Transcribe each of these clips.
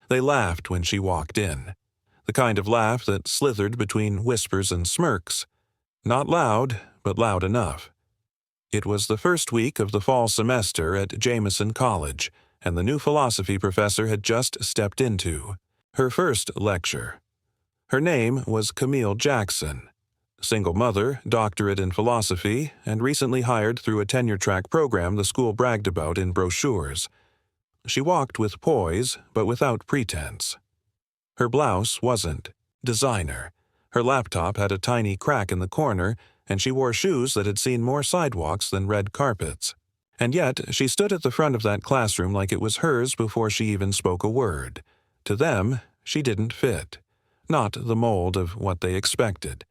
They laughed when she walked in, the kind of laugh that slithered between whispers and smirks. Not loud, but loud enough. It was the first week of the fall semester at Jameson College, and the new philosophy professor had just stepped into her first lecture. Her name was Camille Jackson. Single mother, doctorate in philosophy, and recently hired through a tenure-track program the school bragged about in brochures. She walked with poise, but without pretense. Her blouse wasn't designer. Her laptop had a tiny crack in the corner, and she wore shoes that had seen more sidewalks than red carpets. And yet, she stood at the front of that classroom like it was hers before she even spoke a word. To them, she didn't fit. Not the mold of what they expected.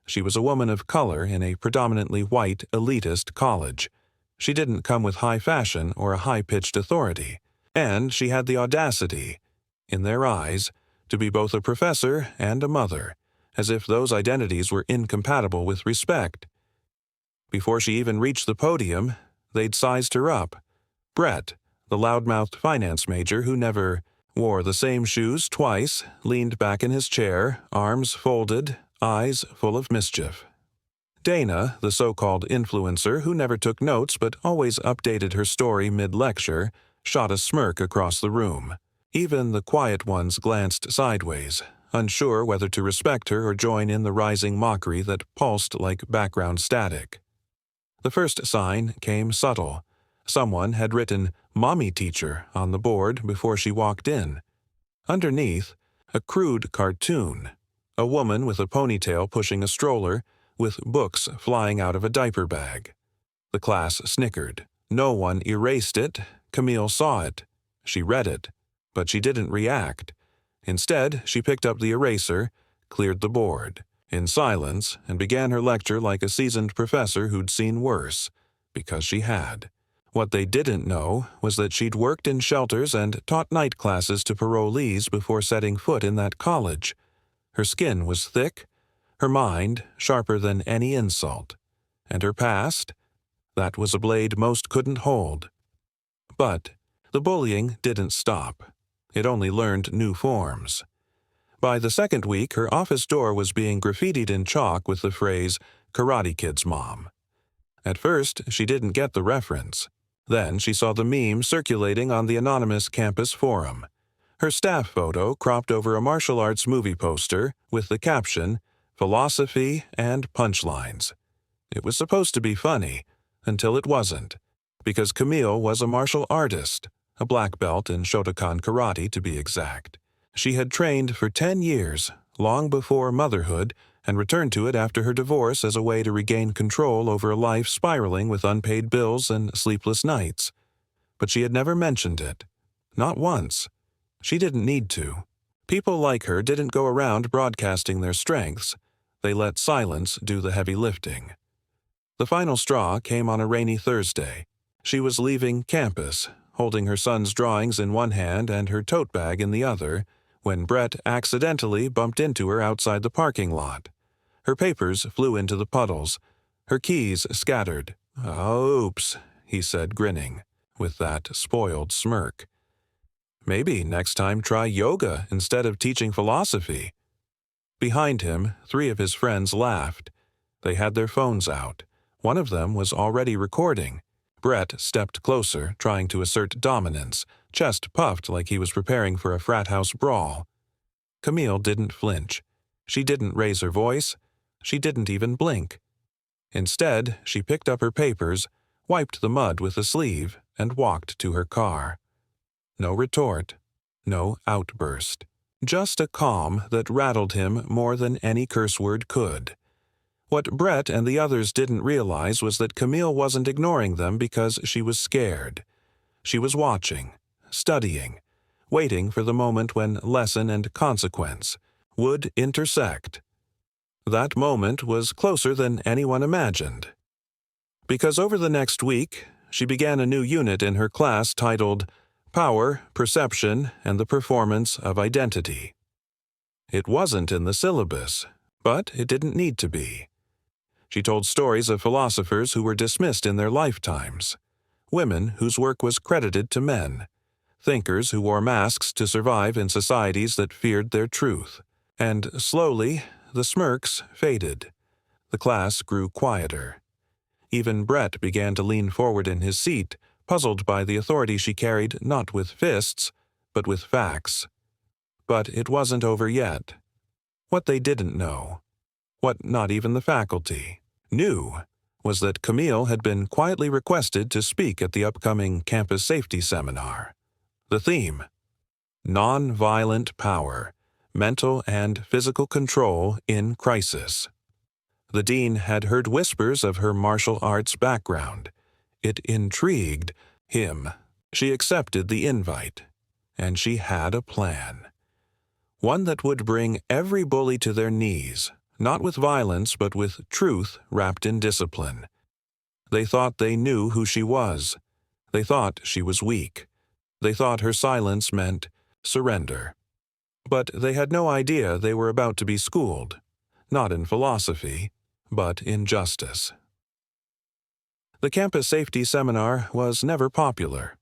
She was a woman of color in a predominantly white, elitist college. She didn't come with high fashion or a high-pitched authority. And she had the audacity, in their eyes, to be both a professor and a mother, as if those identities were incompatible with respect. Before she even reached the podium, they'd sized her up. Brett, the loudmouthed finance major who never wore the same shoes twice, leaned back in his chair, arms folded, eyes full of mischief. Dana, the so-called influencer who never took notes but always updated her story mid-lecture, shot a smirk across the room. Even the quiet ones glanced sideways, unsure whether to respect her or join in the rising mockery that pulsed like background static. The first sign came subtle. Someone had written "Mommy Teacher" on the board before she walked in. Underneath, a crude cartoon. A woman with a ponytail pushing a stroller, with books flying out of a diaper bag. The class snickered. No one erased it. Camille saw it. She read it. But she didn't react. Instead, she picked up the eraser, cleared the board, in silence, and began her lecture like a seasoned professor who'd seen worse, because she had. What they didn't know was that she'd worked in shelters and taught night classes to parolees before setting foot in that college. Her skin was thick, her mind sharper than any insult, and her past, that was a blade most couldn't hold. But the bullying didn't stop. It only learned new forms. By the second week, her office door was being graffitied in chalk with the phrase, "Karate Kid's Mom." At first, she didn't get the reference. Then she saw the meme circulating on the anonymous campus forum. Her staff photo cropped over a martial arts movie poster with the caption, "Philosophy and Punchlines." It was supposed to be funny, until it wasn't, because Camille was a martial artist, a black belt in Shotokan karate to be exact. She had trained for 10 years, long before motherhood, and returned to it after her divorce as a way to regain control over a life spiraling with unpaid bills and sleepless nights. But she had never mentioned it. Not once. She didn't need to. People like her didn't go around broadcasting their strengths. They let silence do the heavy lifting. The final straw came on a rainy Thursday. She was leaving campus, holding her son's drawings in one hand and her tote bag in the other, when Brett accidentally bumped into her outside the parking lot. Her papers flew into the puddles. Her keys scattered. "Oops," he said, grinning, with that spoiled smirk. Maybe next time try yoga instead of teaching philosophy. Behind him, 3 of his friends laughed. They had their phones out. One of them was already recording. Brett stepped closer, trying to assert dominance, chest puffed like he was preparing for a frat house brawl. Camille didn't flinch. She didn't raise her voice. She didn't even blink. Instead, she picked up her papers, wiped the mud with a sleeve, and walked to her car. No retort. No outburst. Just a calm that rattled him more than any curse word could. What Brett and the others didn't realize was that Camille wasn't ignoring them because she was scared. She was watching, studying, waiting for the moment when lesson and consequence would intersect. That moment was closer than anyone imagined. Because over the next week, she began a new unit in her class titled Power, Perception, and the Performance of Identity. It wasn't in the syllabus, but it didn't need to be. She told stories of philosophers who were dismissed in their lifetimes, women whose work was credited to men, thinkers who wore masks to survive in societies that feared their truth. And slowly, the smirks faded. The class grew quieter. Even Brett began to lean forward in his seat, puzzled by the authority she carried not with fists, but with facts. But it wasn't over yet. What they didn't know, what not even the faculty knew, was that Camille had been quietly requested to speak at the upcoming campus safety seminar. The theme: Nonviolent Power, Mental and Physical Control in Crisis. The dean had heard whispers of her martial arts background. It intrigued him. She accepted the invite, and she had a plan. One that would bring every bully to their knees, not with violence but with truth wrapped in discipline. They thought they knew who she was. They thought she was weak. They thought her silence meant surrender. But they had no idea they were about to be schooled, not in philosophy, but in justice. The campus safety seminar was never popular.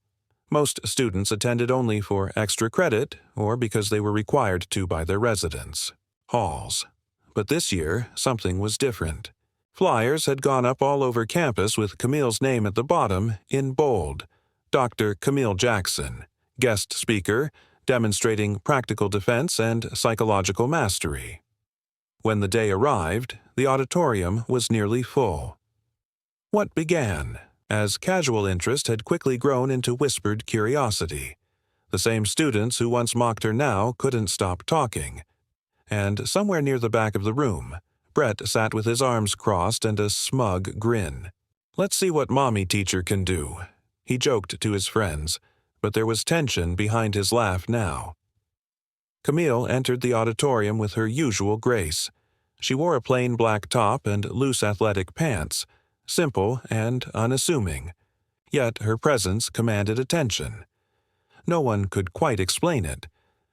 Most students attended only for extra credit or because they were required to by their residence halls. But this year, something was different. Flyers had gone up all over campus with Camille's name at the bottom in bold. Dr. Camille Jackson, guest speaker, demonstrating practical defense and psychological mastery. When the day arrived, the auditorium was nearly full. What began as casual interest had quickly grown into whispered curiosity. The same students who once mocked her now couldn't stop talking. And somewhere near the back of the room, Brett sat with his arms crossed and a smug grin. "Let's see what mommy teacher can do," he joked to his friends, but there was tension behind his laugh now. Camille entered the auditorium with her usual grace. She wore a plain black top and loose athletic pants, simple and unassuming. Yet her presence commanded attention. No one could quite explain it,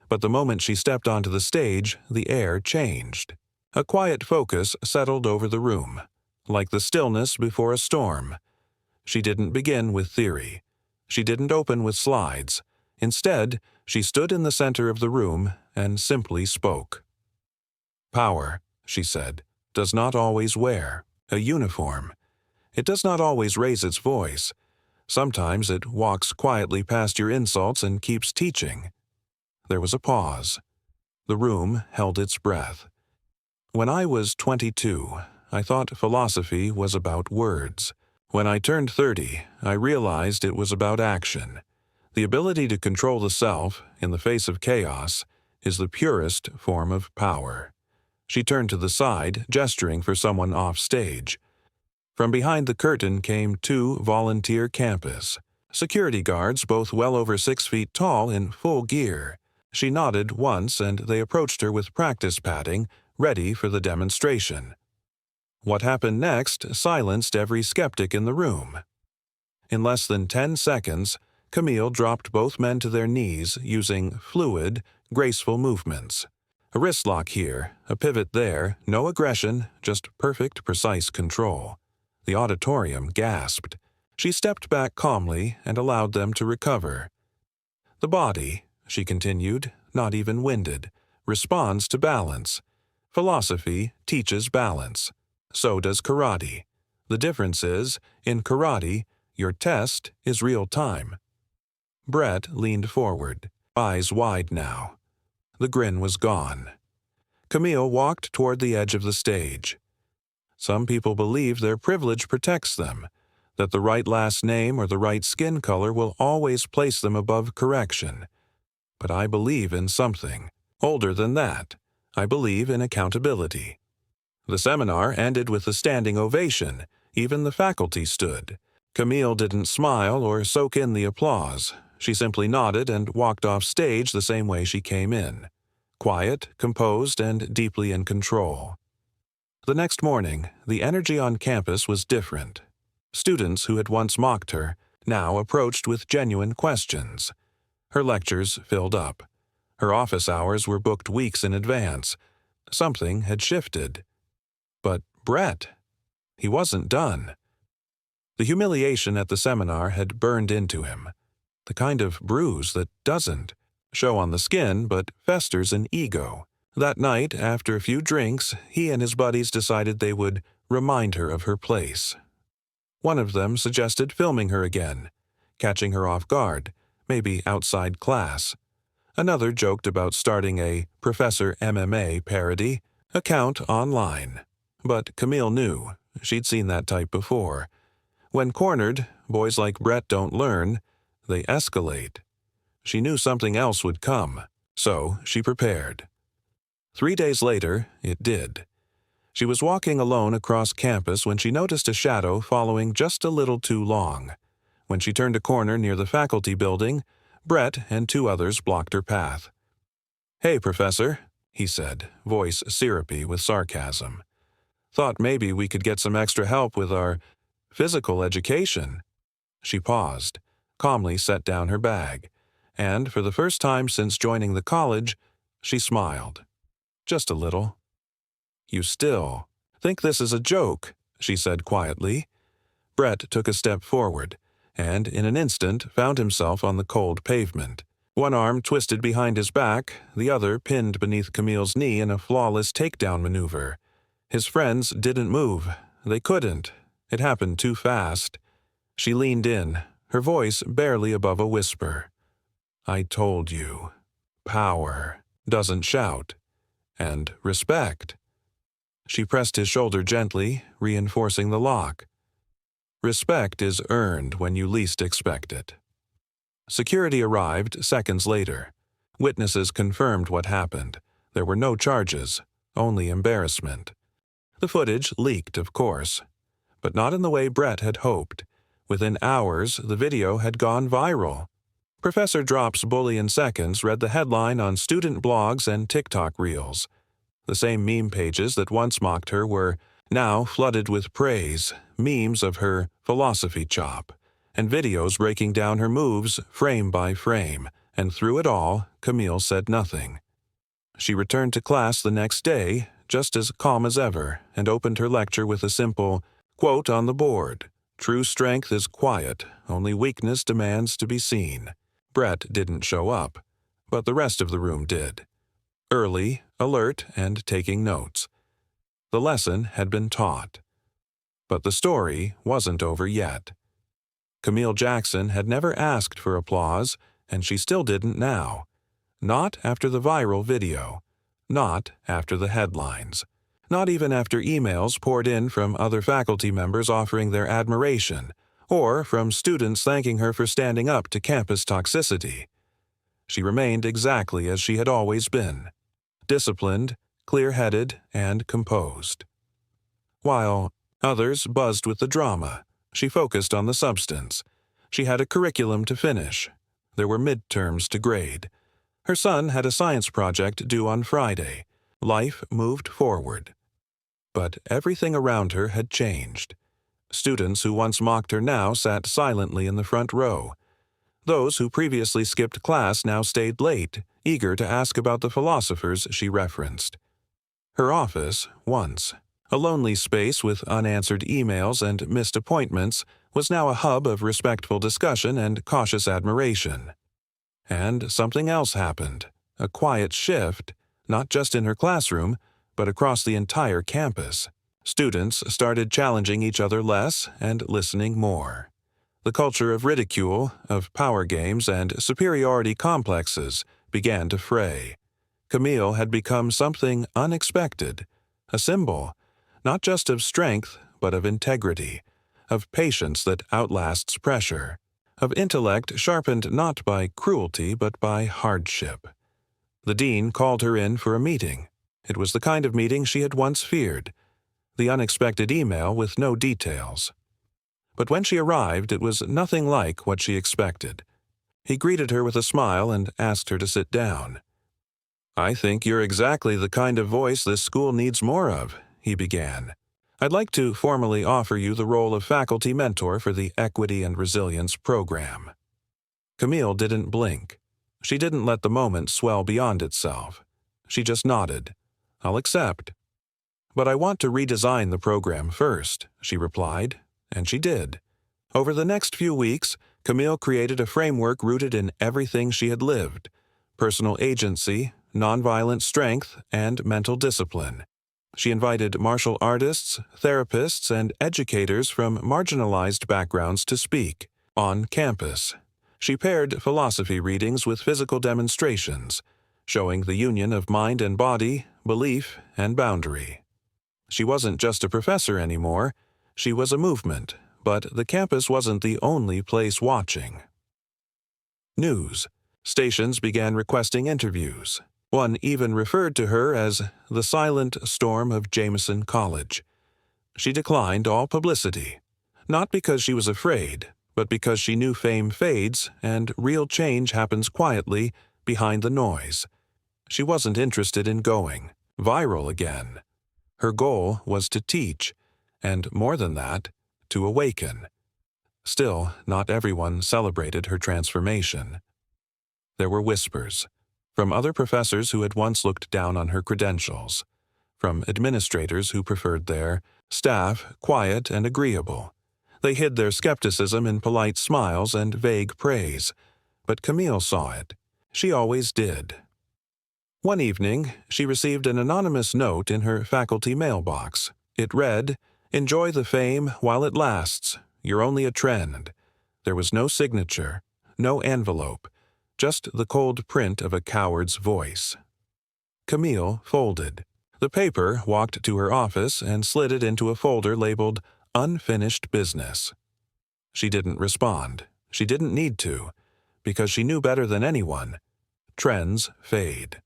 but the moment she stepped onto the stage, the air changed. A quiet focus settled over the room, like the stillness before a storm. She didn't begin with theory. She didn't open with slides. Instead, she stood in the center of the room and simply spoke. "Power," she said, "does not always wear a uniform. It does not always raise its voice. Sometimes it walks quietly past your insults and keeps teaching." There was a pause. The room held its breath. "When I was 22, I thought philosophy was about words. When I turned 30, I realized it was about action. The ability to control the self, in the face of chaos, is the purest form of power." She turned to the side, gesturing for someone off stage. From behind the curtain came two volunteer campus security guards, both well over 6 feet tall in full gear. She nodded once and they approached her with practice padding, ready for the demonstration. What happened next silenced every skeptic in the room. In less than 10 seconds, Camille dropped both men to their knees using fluid, graceful movements. A wrist lock here, a pivot there, no aggression, just perfect, precise control. The auditorium gasped. She stepped back calmly and allowed them to recover. "The body," she continued, not even winded, "responds to balance. Philosophy teaches balance. So does karate. The difference is, in karate, your test is real time." Brett leaned forward, eyes wide now. The grin was gone. Camille walked toward the edge of the stage. Some people believe their privilege protects them, that the right last name or the right skin color will always place them above correction. But I believe in something older than that. I believe in accountability. The seminar ended with a standing ovation. Even the faculty stood. Camille didn't smile or soak in the applause. She simply nodded and walked off stage the same way she came in. Quiet, composed, and deeply in control. The next morning, the energy on campus was different. Students who had once mocked her now approached with genuine questions. Her lectures filled up. Her office hours were booked weeks in advance. Something had shifted. But Brett, he wasn't done. The humiliation at the seminar had burned into him. The kind of bruise that doesn't show on the skin but festers in ego. That night, after a few drinks, he and his buddies decided they would remind her of her place. One of them suggested filming her again, catching her off guard, maybe outside class. Another joked about starting a Professor MMA parody account online. But Camille knew. She'd seen that type before. When cornered, boys like Brett don't learn, they escalate. She knew something else would come, so she prepared. 3 days later, it did. She was walking alone across campus when she noticed a shadow following just a little too long. When she turned a corner near the faculty building, Brett and 2 others blocked her path. "Hey, Professor," he said, voice syrupy with sarcasm. "Thought maybe we could get some extra help with our physical education." She paused, calmly set down her bag, and for the first time since joining the college, she smiled. Just a little. "You still think this is a joke," she said quietly. Brett took a step forward, and in an instant found himself on the cold pavement. One arm twisted behind his back, the other pinned beneath Camille's knee in a flawless takedown maneuver. His friends didn't move. They couldn't. It happened too fast. She leaned in, her voice barely above a whisper. "I told you. Power doesn't shout. And respect." She pressed his shoulder gently, reinforcing the lock. Respect is earned when you least expect it. Security arrived seconds later. Witnesses confirmed what happened. There were no charges, only embarrassment. The footage leaked, of course, but not in the way Brett had hoped. Within hours, the video had gone viral. Professor Drops Bully in Seconds read the headline on student blogs and TikTok reels. The same meme pages that once mocked her were now flooded with praise, memes of her philosophy chop, and videos breaking down her moves frame by frame, and through it all, Camille said nothing. She returned to class the next day, just as calm as ever, and opened her lecture with a simple quote on the board: "True strength is quiet, only weakness demands to be seen." Brett didn't show up, but the rest of the room did. Early, alert, and taking notes. The lesson had been taught. But the story wasn't over yet. Camille Jackson had never asked for applause, and she still didn't now. Not after the viral video. Not after the headlines. Not even after emails poured in from other faculty members offering their admiration, or from students thanking her for standing up to campus toxicity. She remained exactly as she had always been. Disciplined, clear-headed, and composed. While others buzzed with the drama, she focused on the substance. She had a curriculum to finish. There were midterms to grade. Her son had a science project due on Friday. Life moved forward. But everything around her had changed. Students who once mocked her now sat silently in the front row. Those who previously skipped class now stayed late, eager to ask about the philosophers she referenced. Her office, once a lonely space with unanswered emails and missed appointments, was now a hub of respectful discussion and cautious admiration. And something else happened, a quiet shift, not just in her classroom, but across the entire campus. Students started challenging each other less and listening more. The culture of ridicule, of power games, and superiority complexes began to fray. Camille had become something unexpected, a symbol, not just of strength, but of integrity, of patience that outlasts pressure, of intellect sharpened not by cruelty but by hardship. The dean called her in for a meeting. It was the kind of meeting she had once feared, the unexpected email with no details. But when she arrived, it was nothing like what she expected. He greeted her with a smile and asked her to sit down. "I think you're exactly the kind of voice this school needs more of," he began. "I'd like to formally offer you the role of faculty mentor for the Equity and Resilience program." Camille didn't blink. She didn't let the moment swell beyond itself. She just nodded. "I'll accept." "But I want to redesign the program first," she replied, and she did. Over the next few weeks, Camille created a framework rooted in everything she had lived: personal agency, nonviolent strength, and mental discipline. She invited martial artists, therapists, and educators from marginalized backgrounds to speak on campus. She paired philosophy readings with physical demonstrations, showing the union of mind and body, belief and boundary. She wasn't just a professor anymore, she was a movement, but the campus wasn't the only place watching. News. Stations began requesting interviews. One even referred to her as the silent storm of Jameson College. She declined all publicity, not because she was afraid, but because she knew fame fades and real change happens quietly behind the noise. She wasn't interested in going viral again. Her goal was to teach, and more than that, to awaken. Still, not everyone celebrated her transformation. There were whispers, from other professors who had once looked down on her credentials, from administrators who preferred their staff quiet and agreeable. They hid their skepticism in polite smiles and vague praise, but Camille saw it. She always did. One evening, she received an anonymous note in her faculty mailbox. It read, "Enjoy the fame while it lasts. You're only a trend." There was no signature, no envelope, just the cold print of a coward's voice. Camille folded the paper, walked to her office, and slid it into a folder labeled Unfinished Business. She didn't respond. She didn't need to, because she knew better than anyone. Trends fade.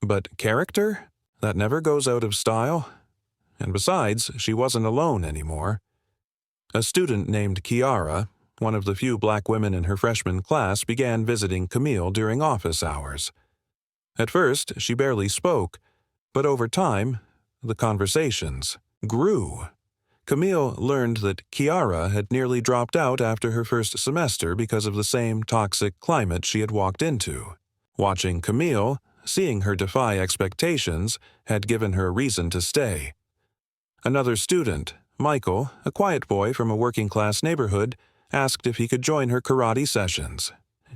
But character? That never goes out of style. And besides, she wasn't alone anymore. A student named Kiara, one of the few black women in her freshman class, began visiting Camille during office hours. At first, she barely spoke, but over time, the conversations grew. Camille learned that Kiara had nearly dropped out after her first semester because of the same toxic climate she had walked into. Watching Camille, seeing her defy expectations, had given her reason to stay. Another student, Michael, a quiet boy from a working-class neighborhood, asked if he could join her karate sessions.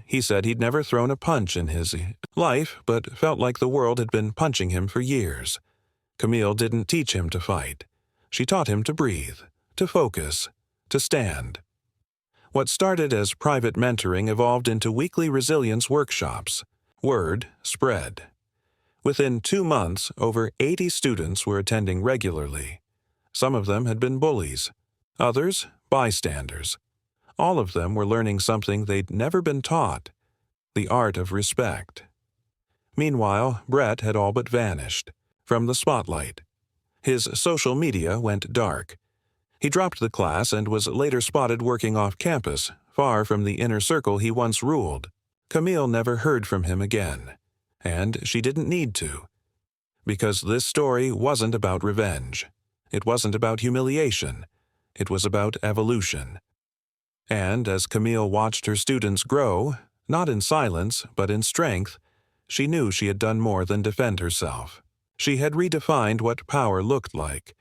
He said he'd never thrown a punch in his life, but felt like the world had been punching him for years. Camille didn't teach him to fight. She taught him to breathe, to focus, to stand. What started as private mentoring evolved into weekly resilience workshops. Word spread. Within 2 months, over 80 students were attending regularly. Some of them had been bullies, others bystanders. All of them were learning something they'd never been taught: the art of respect. Meanwhile, Brett had all but vanished from the spotlight. His social media went dark. He dropped the class and was later spotted working off campus, far from the inner circle he once ruled. Camille never heard from him again, and she didn't need to. Because this story wasn't about revenge. It wasn't about humiliation. It was about evolution. And as Camille watched her students grow, not in silence, but in strength, she knew she had done more than defend herself. She had redefined what power looked like.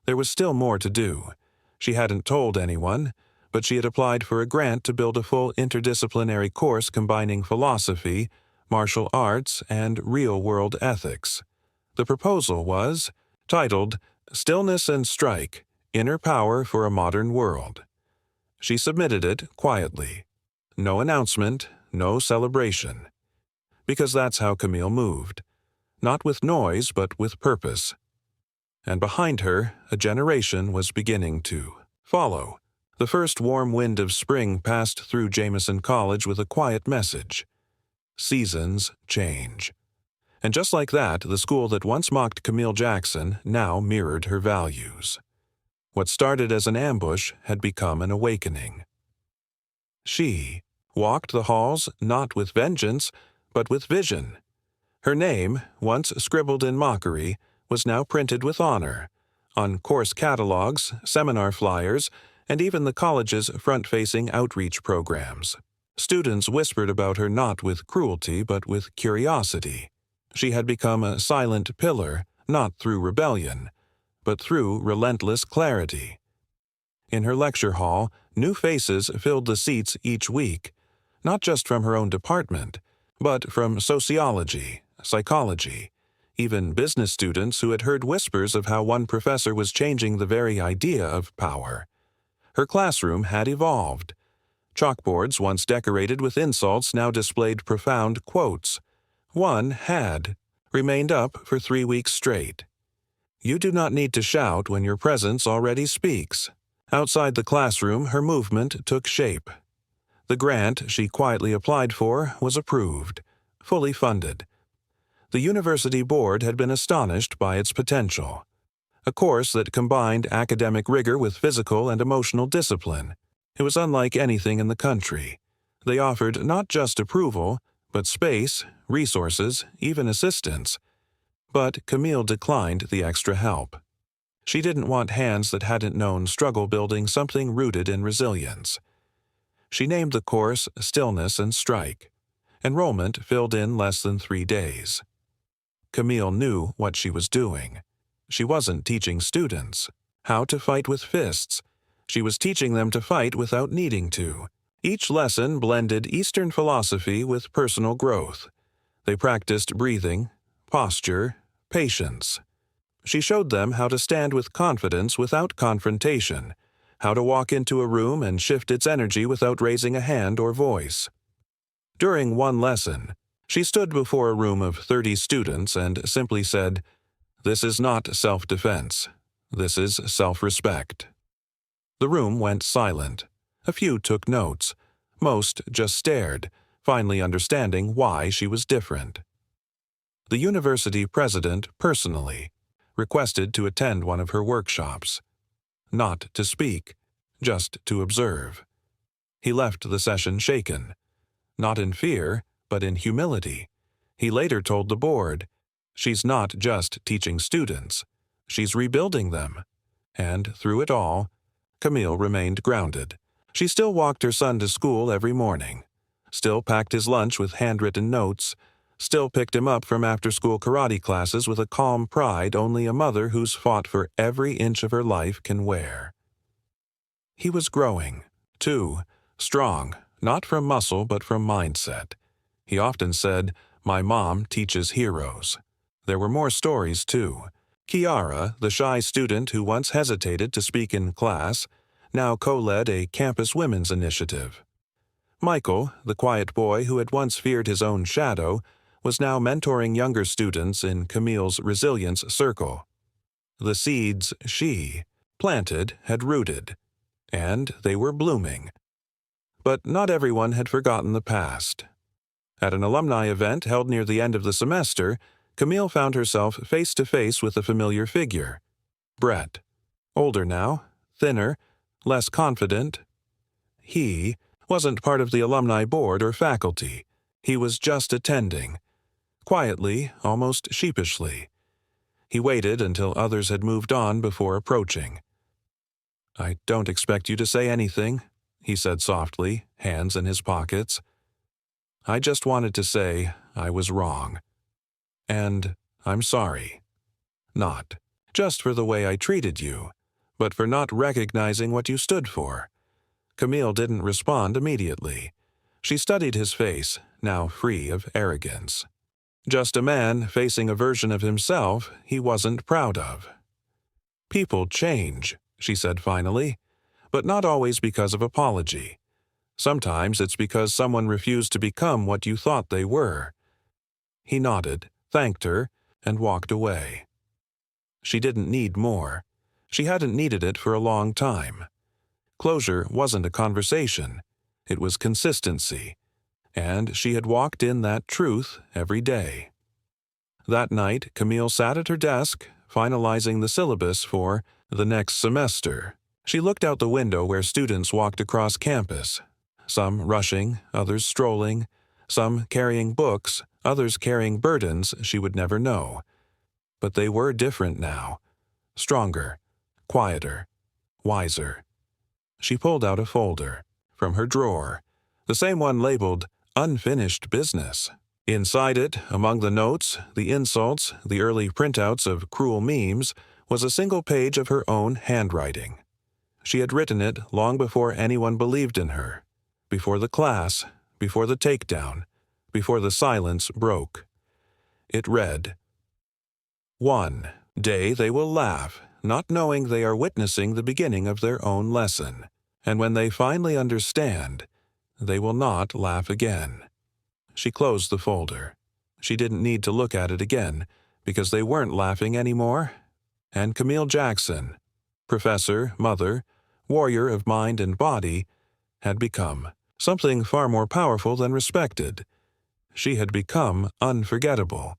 There was still more to do. She hadn't told anyone, but she had applied for a grant to build a full interdisciplinary course combining philosophy, martial arts, and real-world ethics. The proposal was titled Stillness and Strike: Inner Power for a Modern World. She submitted it quietly. No announcement, no celebration. Because that's how Camille moved. Not with noise, but with purpose. And behind her, a generation was beginning to follow. The first warm wind of spring passed through Jameson College with a quiet message. Seasons change. And just like that, the school that once mocked Camille Jackson now mirrored her values. What started as an ambush had become an awakening. She walked the halls not with vengeance, but with vision. Her name, once scribbled in mockery, was now printed with honor, on course catalogs, seminar flyers, and even the college's front-facing outreach programs. Students whispered about her not with cruelty, but with curiosity. She had become a silent pillar, not through rebellion, but through relentless clarity. In her lecture hall, new faces filled the seats each week, not just from her own department, but from sociology, psychology, even business students who had heard whispers of how one professor was changing the very idea of power. Her classroom had evolved. Chalkboards once decorated with insults now displayed profound quotes. One had remained up for 3 weeks straight. You do not need to shout when your presence already speaks. Outside the classroom, her movement took shape. The grant she quietly applied for was approved, fully funded. The university board had been astonished by its potential. A course that combined academic rigor with physical and emotional discipline. It was unlike anything in the country. They offered not just approval, but space, resources, even assistance. But Camille declined the extra help. She didn't want hands that hadn't known struggle building something rooted in resilience. She named the course Stillness and Strike. Enrollment filled in less than 3 days. Camille knew what she was doing. She wasn't teaching students how to fight with fists. She was teaching them to fight without needing to. Each lesson blended Eastern philosophy with personal growth. They practiced breathing, posture, patience. She showed them how to stand with confidence without confrontation, how to walk into a room and shift its energy without raising a hand or voice. During one lesson, she stood before a room of 30 students and simply said, "This is not self-defense. This is self-respect." The room went silent. A few took notes. Most just stared, finally understanding why she was different. The university president, personally, requested to attend one of her workshops. Not to speak, just to observe. He left the session shaken. Not in fear, but in humility. He later told the board, "She's not just teaching students. She's rebuilding them." And through it all, Camille remained grounded. She still walked her son to school every morning, still packed his lunch with handwritten notes, still picked him up from after-school karate classes with a calm pride only a mother who's fought for every inch of her life can wear. He was growing, too, strong, not from muscle but from mindset. He often said, "My mom teaches heroes." There were more stories, too. Kiara, the shy student who once hesitated to speak in class, now co-led a campus women's initiative. Michael, the quiet boy who had once feared his own shadow, was now mentoring younger students in Camille's resilience circle. The seeds she planted had rooted, and they were blooming. But not everyone had forgotten the past. At an alumni event held near the end of the semester, Camille found herself face-to-face with a familiar figure. Brett. Older now, thinner, less confident. He wasn't part of the alumni board or faculty. He was just attending. Quietly, almost sheepishly. He waited until others had moved on before approaching. "I don't expect you to say anything," he said softly, hands in his pockets. "I just wanted to say I was wrong. And I'm sorry. Not just for the way I treated you, but for not recognizing what you stood for." Camille didn't respond immediately. She studied his face, now free of arrogance. Just a man facing a version of himself he wasn't proud of. "People change," she said finally, "but not always because of apology. Sometimes it's because someone refused to become what you thought they were." He nodded, thanked her, and walked away. She didn't need more. She hadn't needed it for a long time. Closure wasn't a conversation. It was consistency. And she had walked in that truth every day. That night, Camille sat at her desk, finalizing the syllabus for the next semester. She looked out the window where students walked across campus, some rushing, others strolling, some carrying books, others carrying burdens she would never know. But they were different now. Stronger, quieter, wiser. She pulled out a folder from her drawer, the same one labeled Unfinished Business. Inside it, among the notes, the insults, the early printouts of cruel memes, was a single page of her own handwriting. She had written it long before anyone believed in her, before the class, before the takedown, before the silence broke. It read, "One day they will laugh, not knowing they are witnessing the beginning of their own lesson. And when they finally understand, they will not laugh again." She closed the folder. She didn't need to look at it again, because they weren't laughing anymore. And Camille Jackson, professor, mother, warrior of mind and body, had become something far more powerful than respected. She had become unforgettable.